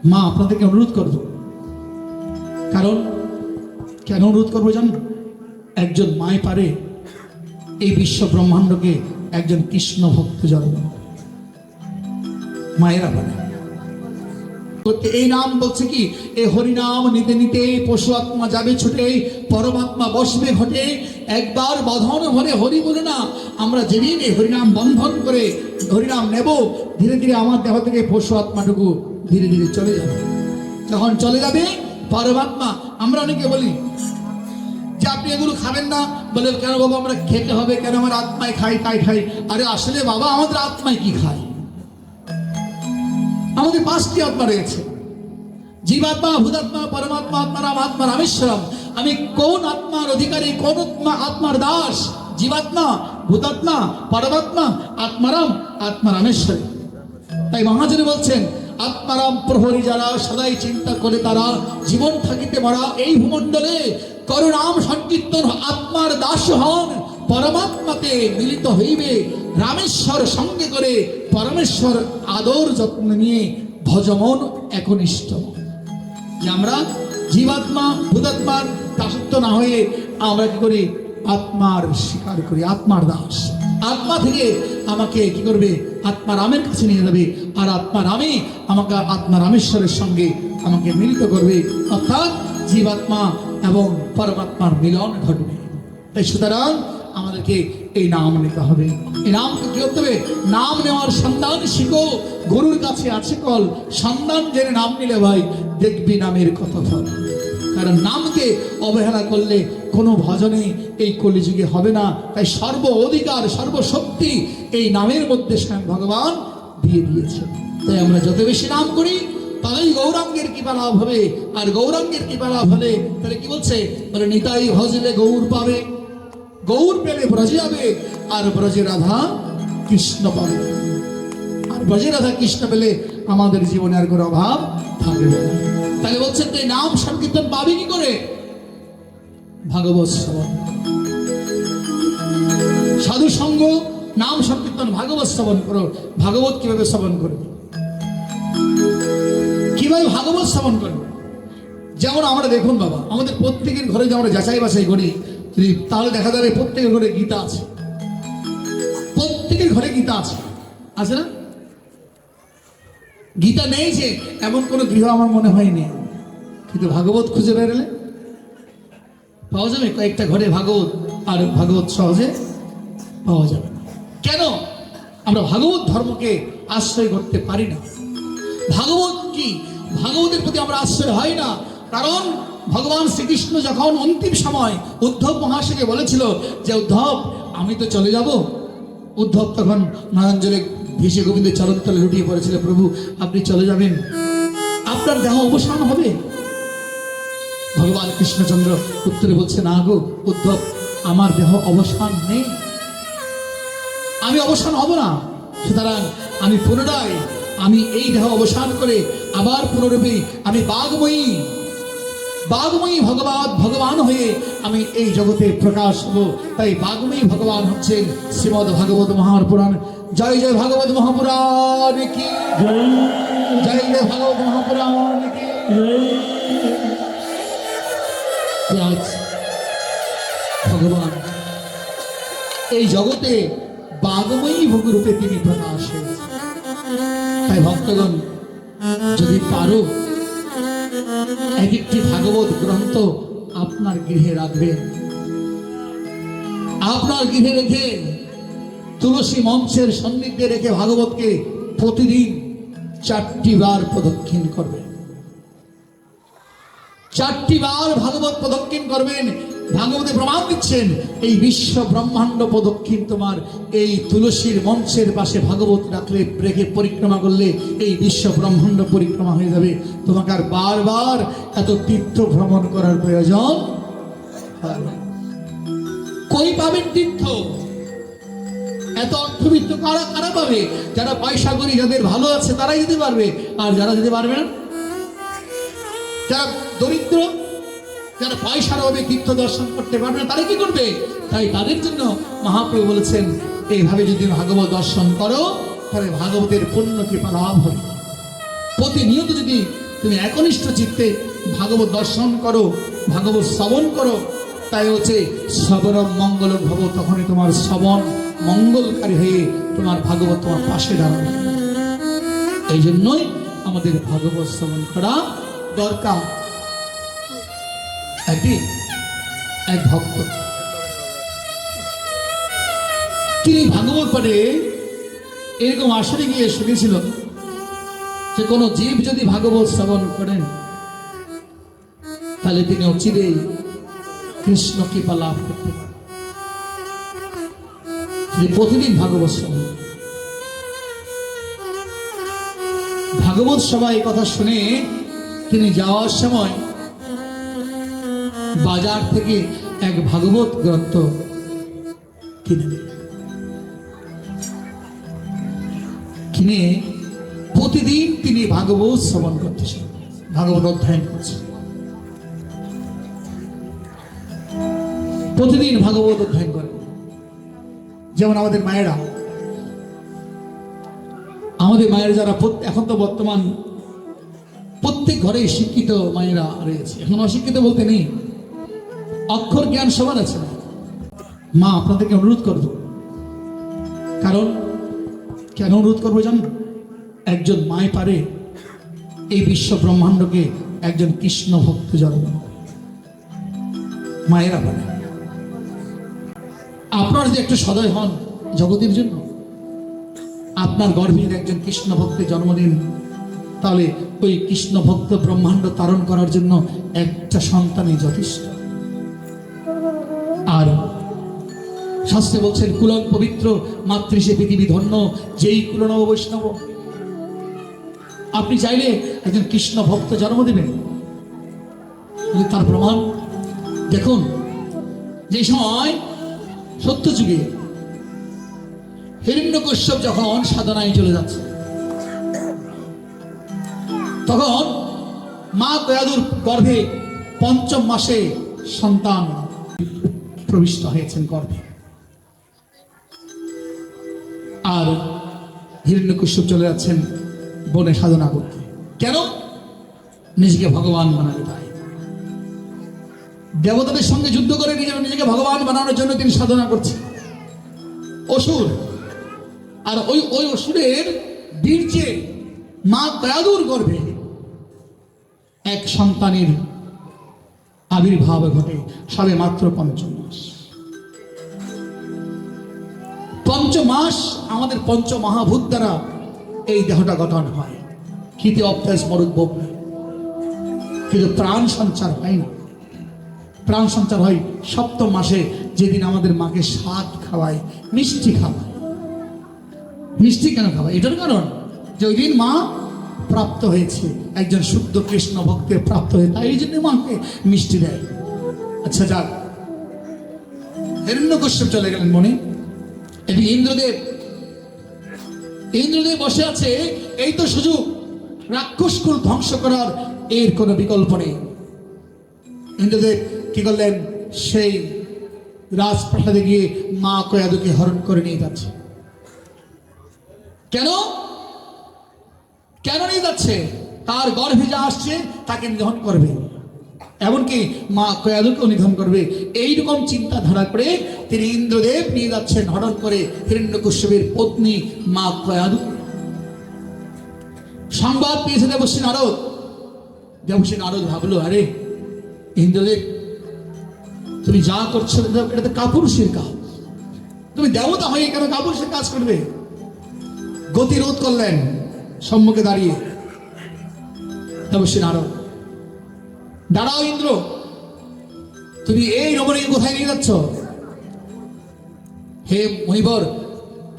মা আপনাদেরকে অনুরোধ করব, কারণ কেন অনুরোধ করবো জানেন? একজন মায় পারে এই বিশ্ব ব্রহ্মাণ্ডকে একজন কৃষ্ণ ভক্ত জন্ম, মায়েরা পারে। এই নাম বলছে কি, এ হরিনাম নিতে নিতে পশু আত্মা যাবে ছুটে, পরমাত্মা বসবে ঘটে। একবার বধন ভরে হরি বলে না, আমরা যেদিন এই হরিনাম বন্ধন করে হরিনাম নেব, ধীরে ধীরে আমার দেহ থেকে পশু আত্মাটুকু ধীরে ধীরে চলে যাবে। যখন চলে যাবে পরমাত্মা, আমরা অনেকে বলি যে আপনি এগুলো খাবেন না, বলে কেন বাবা আমরা খেতে হবে, কেন আমার আত্মায় খাই তাই খাই। আরে আসলে বাবা আমাদের আত্মায় কি খায়? আমাদের 5টি আত্মা রয়েছে, জীবাত্মা, ভূতাত্মা, পরমাত্মা, আত্মারাম, আত্মা রামেশ্বরম। আমি কোন আত্মার অধিকারী, কোন আত্মার দাস? জীবাত্মা, ভূতাত্মা, পরমাত্মা, আত্মারাম, আত্মা রামেশ্বরী। তাই মহাজন বলছেন, আত্মারাম প্রহরী যারা, সদাই চিন্তা করে তারা, জীবন থাকিতে মরা এই ভূমণ্ডলে করুণাম সংকীর্তন আত্মার দাস হন, পরমাত্মাতে মিলিত হইবে রামেশ্বর সঙ্গে করে, পরমেশ্বর আদর যত্ন নিয়ে ভজমন একনিষ্ঠ। যে আমরা জীবাত্মা ভূতাত্মার দাসত্ব না হয়ে আমরা কি করি? আত্মার স্বীকার করি, আত্মার দাস। আত্মা থেকে আমাকে কি করবে? আত্মা রামের কাছে নিয়ে যাবে, আর আত্মা রামে আমাকে আত্মা রামেশ্বরের সঙ্গে আমাকে মিলিত করবে, অর্থাৎ জীবাত্মা এবং পরমাত্মার মিলন ঘটবে। তাই সুতরাং আমাদেরকে এই নাম নিতে হবে। এই নামকে কি করতে হবে? নাম নেওয়ার সন্ধান শিখো, গুরুর কাছে আছে কল, সন্ধান জেনে নাম নিলে ভাই দেখবি নামের কত ফল। কারণ নামকে অবহেলা করলে কোনো ভজনে এই কলিযুগে হবে না। তাই সর্ব অধিকার, সর্বশক্তি এই নামের মধ্যে স্বয়ং ভগবান দিয়ে দিয়েছে। তাই আমরা যত বেশি নাম করি তাই গৌরাঙ্গের কৃপা লাভ হবে। আর গৌরাঙ্গের কৃপা লাভ হলে তাহলে কি বলছে? বলে নিতাই ভজলে গৌর পাবে, গৌর পেলে ব্রজে যাবে, আর ব্রজে রাধা কৃষ্ণ পাবে। আর ব্রজে রাধা কৃষ্ণ পেলে আমাদের জীবনে আর কোনো অভাব থাকবে না। তাহলে বলছেন এই নাম সংকীর্তন পাবে কি করে? ভাগবত শ্রবণ, সাধু সঙ্গ, নাম সংকীর্তন, ভাগবত শ্রবণ করো। ভাগবত কিভাবে শ্রবণ করবে? কিভাবে ভাগবত শ্রবণ করবে? যেমন আমরা দেখুন বাবা, আমাদের প্রত্যেকের ঘরে যে আমরা যাচাই বাছাই করি, তাহলে দেখা যাবে প্রত্যেকের ঘরে গীতা আছে। প্রত্যেকের ঘরে গীতা আছে, আছে না? গীতা নেই যে এমন কোন গৃহ আমার মনে হয়নি। কিন্তু ভাগবত খুঁজে বেরোলে পাওয়া যাবে কয়েকটা ঘরে ভাগবত, আর ভাগবত সহজে পাওয়া যাবে না। কেন? আমরা ভাগবত ধর্মকে আশ্রয় করতে পারি না। ভাগবত কি? ভাগবতের প্রতি আমরা আশ্রয় হয় না। কারণ ভগবান শ্রীকৃষ্ণ যখন অন্তিম সময় উদ্ধব মহাশয়কে বলেছিল যে উদ্ধব আমি তো চলে যাব, উদ্ধব তখন নয়নজলে ভেসে গোবিন্দের চরণতলে লুটিয়ে পড়েছিল, প্রভু আপনি চলে যাবেন, আপনার দেহ অবসান হবে। ভগবান কৃষ্ণচন্দ্র উত্তরে বলছে, না গো উদ্ধব, আমার দেহ অবসান নেই, আমি অবসান হব না। সুতরাং আমি পুনরায় আমি এই দেহ অবসান করে আবার পুনরূপে আমি বাঘময়ী ভগবান হয়ে আমি এই জগতে প্রকাশ হব। তাই বাঘময়ী ভগবান হচ্ছেন শ্রীমদ ভাগবত মহাপুরাণ। জয় জয় ভাগবত মহাপুরাণ কি জয়, জয় জয় ভাগবত মহাপুরাণ কি জয়। ভগবান এই জগতে বাঘময়ী ভোগরূপে তিনি প্রকাশ হয়েছেন। তাই ভক্তগণ যদি পারো এক একটি ভাগবত গ্রন্থ আপনার গৃহে রাখবেন। আপনার গৃহে রেখে তুলসী মঞ্চের সন্নিধ্যে রেখে ভাগবতকে প্রতিদিন 4টি বার প্রদক্ষিণ করবেন। 4টি বার ভাগবত প্রদক্ষিণ করবেন। ভাগবতে প্রমাণ দিচ্ছেন এই বিশ্ব ব্রহ্মাণ্ড প্রদক্ষিণ তোমার এই তুলসীর মঞ্চের পাশে ভাগবত রাখলে, রেখে পরিক্রমা করলে এই বিশ্ব ব্রহ্মাণ্ড পরিক্রমা হয়ে যাবে। তোমাকে আর বারবার এত তীর্থ ভ্রমণ করার প্রয়োজন হবে। কই পাবেন তীর্থ? এত অর্থবিত্ত কারা কারা পাবে? যারা পয়সা করি, যাদের ভালো আছে তারাই যেতে পারবে। আর যারা যেতে পারবে না, যারা দরিদ্র, যারা পয়সার অভাবে তীর্থ দর্শন করতে পারবে না, তারা কি করবে? তাই তাদের জন্য মহাপ্রভু বলেছেন এইভাবে যদি ভাগবত দর্শন করো তাহলে ভাগবতের পুণ্য কৃপা লাভ হবে। প্রতিনিয়ত যদি তুমি একনিষ্ঠ চিত্তে ভাগবত দর্শন করো, ভাগবত শ্রবণ করো, তাই হচ্ছে শ্রবণম মঙ্গল ভব, তখনই তোমার শ্রবণ মঙ্গলকারী হয়ে তোমার ভাগবত তোমার পাশে দাঁড়াবে। এই জন্যই আমাদের ভাগবত শ্রবণ করা দরকার। এক ভক্ত তিনি ভাগবত পাঠে এরকম আসরে গিয়ে শুনেছিল যে কোনো জীব যদি ভাগবত শ্রবণ করেন তাহলে তিনি অচিরেই কৃষ্ণ কৃপা লাভ করতে পারেন। প্রতিদিন ভাগবত শ্রবণ, ভাগবত সবাই কথা শুনে তিনি যাওয়ার সময় বাজার থেকে এক ভাগবত গ্রন্থ কিনে প্রতিদিন তিনি ভাগবত শ্রবণ করতেছেন, ভাগবত অধ্যয়ন করছেন, প্রতিদিন ভাগবত অধ্যয়ন করেন। যেমন আমাদের মায়েরা যারা এখন তো বর্তমান প্রত্যেক ঘরে শিক্ষিত মায়েরা রয়েছে, এখন অশিক্ষিত বলতে নেই, অক্ষর জ্ঞান সবার আছে না। মা আপনাদেরকে অনুরোধ করব, কারণ কেন অনুরোধ করবো জানেন? একজন মায় পারে এই বিশ্ব ব্রহ্মাণ্ডকে একজন কৃষ্ণ ভক্ত জন্ম, মায়েরা পারে। আপনার যে একটু সদয় হন জগতের জন্য, আপনার গর্ভের একজন কৃষ্ণ ভক্তের জন্মদিন, তাহলে ওই কৃষ্ণ ভক্ত ব্রহ্মাণ্ড তারণ করার জন্য একটা সন্তানই যথেষ্ট। আর শাস্ত্রে বলছেন কুলং পবিত্র মাতৃষে পৃথিবী ধন্য, যেই কুলনব বৈষ্ণব। আপনি চাইলে একজন কৃষ্ণ ভক্ত জন্ম দেবেন, তার প্রমাণ দেখুন। যে সময় সত্যযুগে হিরণ্যকশ্যপ যখন সাধনায় চলে যাচ্ছে, তখন মা কয়াদুর গর্ভে পঞ্চম মাসে সন্তান প্রবিষ্ট হয়েছেন গর্ভে। আর হিরণ্যকশ্যপ চলে যাচ্ছেন বনে সাধনা করতে। কেন? নিজেকে ভগবান বানাতে পারে। দেবতাদের সঙ্গে যুদ্ধ করে নিজেকে ভগবান বানানোর জন্য তিনি সাধনা করছেন। অসুর, আর ওই অসুরের বীর্যে মা কয়াদুর গর্ভে এক সন্তানের আবির্ভাব ঘটে, সবে মাত্র পঞ্চম মাস। পঞ্চমাস আমাদের পঞ্চ মহাভূত দ্বারা এই দেহটা গঠন হয়, খিতে অভ্যাস মরুদ্ভব, কিন্তু প্রাণ সঞ্চার হয় না। প্রাণ সঞ্চার হয় সপ্তম মাসে, যেদিন আমাদের মাকে স্বাদ খাওয়ায়, মিষ্টি খাওয়ায়। মিষ্টি কেন খাওয়ায়? এটার কারণ যে ওই দিন মা প্রাপ্ত হয়েছে, একজন শুদ্ধ কৃষ্ণ ভক্তের প্রাপ্ত হয়ে, তাই এই জন্য মাকে মিষ্টি দেয়। আচ্ছা যাক, হিরণ্যকশ্যপ চলে গেলেন বনে। এদিকে ইন্দ্রদেব বসে আছে, এই তো সুযোগ রাক্ষসকুল ধ্বংস করার, এর কোনো বিকল্প নেই। ইন্দ্রদেব কি করলেন? সেই রাজপ্রাসাদে গিয়ে মা কয়াদুকে হরণ করে নিয়ে যাচ্ছে। কেন নিয়ে যাচ্ছে? তার গর্ভে যা আসছে তাকে নিধন করবে, এমনকি মা কয়াদুকেও নিধন করবে। এইরকম চিন্তাধারা করে তিনি ইন্দ্রদেব নিয়ে যাচ্ছেন হরণ করে হিরণ্যকশ্যপের পত্নী মা কয়াদু। সংবাদ পেয়েছে দেবশ্রী নারদ। দেবশ্রী নারদ ভাবলো, আরে ইন্দ্রদেব তুমি যা করছো এটা তো কাপুরুষের কাজ, তুমি দেবতা হয়ে কেন কাপুরুষের কাজ করবে? গতিরোধ করলেন সম্মুখে দাঁড়িয়ে দেবশ্রী নারদ। দাঁড়াও ইন্দ্র, তুমি এই রমণীকে কোথায় নিয়ে যাচ্ছ? হে মণিবর,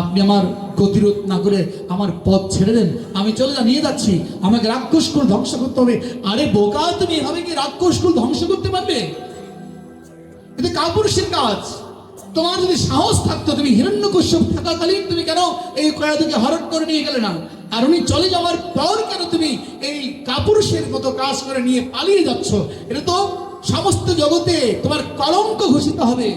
আপনি আমার গতিরোধ না করে আমার পথ ছেড়ে দেন, আমি চলে নিয়ে যাচ্ছি, আমাকে রাক্ষসকুল ধ্বংস করতে হবে। আরে বোকা, তুমি এভাবে কি রাক্ষসকুল ধ্বংস করতে পারবে? এটা কাপুরুষের কাজ। তোমার যদি সাহস থাকতো, তুমি হিরণ্যকশ্যপ থাকাকালীন তুমি কেন এই কয়াদুকে হরণ করে নিয়ে গেলে না? আর উনি চলে যাওয়ার পর কেন তুমি এই কাপুরুষের মতো কাজ করে নিয়ে পালিয়ে যাচ্ছ? এটা তো সমস্ত জগতে তোমার কলঙ্ক ঘোষিত হবে,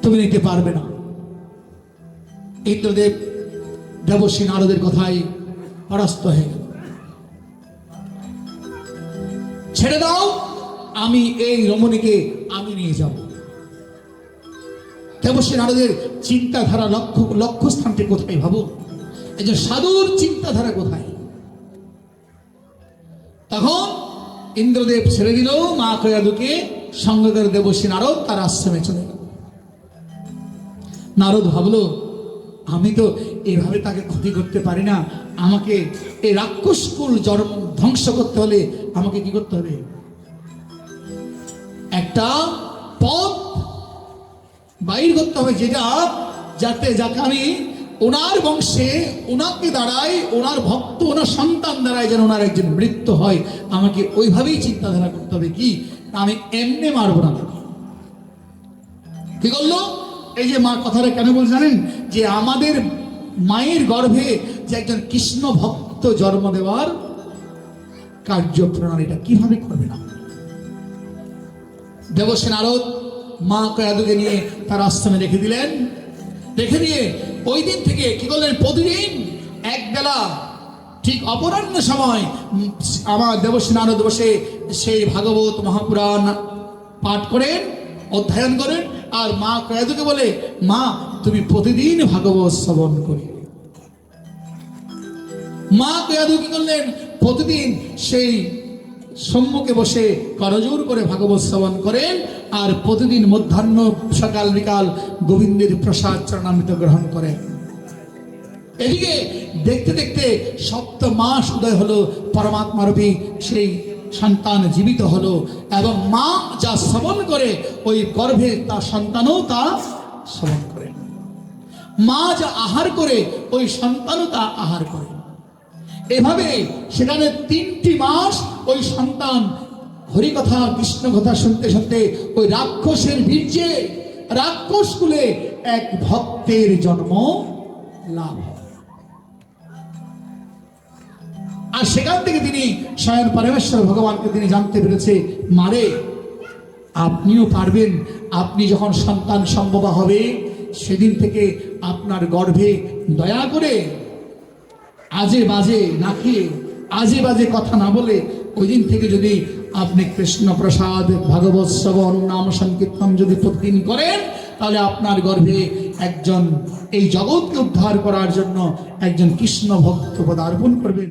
তুমি নিতে পারবে না। ইন্দ্রদেব দেবশ্রী নারদের কথাই পরাস্ত হয়ে গেল। ছেড়ে দাও, আমি এই রমণীকে আমি নিয়ে যাব। দেবশ্রী নারদের চিন্তাধারা লক্ষ্যস্থানটি কোথায় ভাবো, এই যে সাধুর চিন্তাধারা কোথায়। তখন ইন্দ্রদেব ছেড়ে দিল মা কয়াদুকে, সঙ্গে করে দেবশ্রী নারদ তার আশ্রমে চলে গেল। নারদ ভাবলো, আমি তো এভাবে তাকে ক্ষতি করতে পারি না, আমাকে এই রাক্ষসকুল জন্ম ধ্বংস করতে হলে আমাকে কি করতে হবে, একটা পথ বাইর করতে হবে, যাকে আমি ওনার বংশে ওনাকে দাঁড়ায়, ওনার ভক্ত ওনার সন্তান দাঁড়ায় যেন ওনার একজন মৃত্যু হয়। আমাকে ওইভাবেই চিন্তাধারা করতে হবে, কি আমি এমনি মারবো না। কি করলো, এই যে মা কথাটা কেন বল জানেন, যে আমাদের মায়ের গর্ভে যে একজন কৃষ্ণ ভক্ত জন্ম দেওয়ার কার্যপ্রণালীটা কিভাবে করবে না। দেবশ্রী নারদ মা কয়াদুকে নিয়ে তার আশ্রমে রেখে দিলেন। রেখে দিয়ে ওই দিন থেকে কি করলেন, প্রতিদিন এক বেলা ঠিক অপরাহ্ন সময় আমার দেবশ্রী নারদ বসে সেই ভাগবত মহাপুরাণ পাঠ করেন, অধ্যয়ন করেন। আর মা কয়াদুকে বলে, মা তুমি প্রতিদিন ভাগবত শ্রবণ করি। মা কয়াদু কি করলেন, প্রতিদিন সেই সম্মুখে বসে করজোর করে ভাগবত শ্রবণ করেন। আর প্রতিদিন মধ্যাহ্ন সকাল বিকাল গোবিন্দের প্রসাদ চরণামৃত গ্রহণ করেন। এদিকে দেখতে দেখতে 7 মাস উদয় হলো, পরমাত্মারূপী সেই সন্তান জীবিত হলো। এবং মা যা শ্রবণ করে ওই গর্ভে তার সন্তানও তা শ্রবণ করে। মা যা আহার করে ওই সন্তানও তা আহার করে। এভাবে সেখানে 3টি মাস ওই সন্তান হরিকথা কৃষ্ণ কথা শুনতে শুনতে ওই রাক্ষসের বীর্যে রাক্ষস কুলে এক ভক্তের জন্ম লাভ হয়। আর সেখান থেকে তিনি স্বয়ং পরমেশ্বর ভগবানকে তিনি জানতে পেরেছে, মারে আপনিও পারবেন। আপনি যখন সন্তান সম্ভবা হবে সেদিন থেকে আপনার গর্ভে দয়া করে আজে বাজে না খেয়ে আজে বাজে কথা না বলে ওই দিন থেকে যদি আপনি কৃষ্ণ প্রসাদ ভাগবত শ্রবণ নাম সংকীর্তন যদি প্রতিদিন করেন, তাহলে আপনার গর্ভে একজন এই জগৎকে উদ্ধার করার জন্য একজন কৃষ্ণ ভক্ত পদার্পণ করবেন।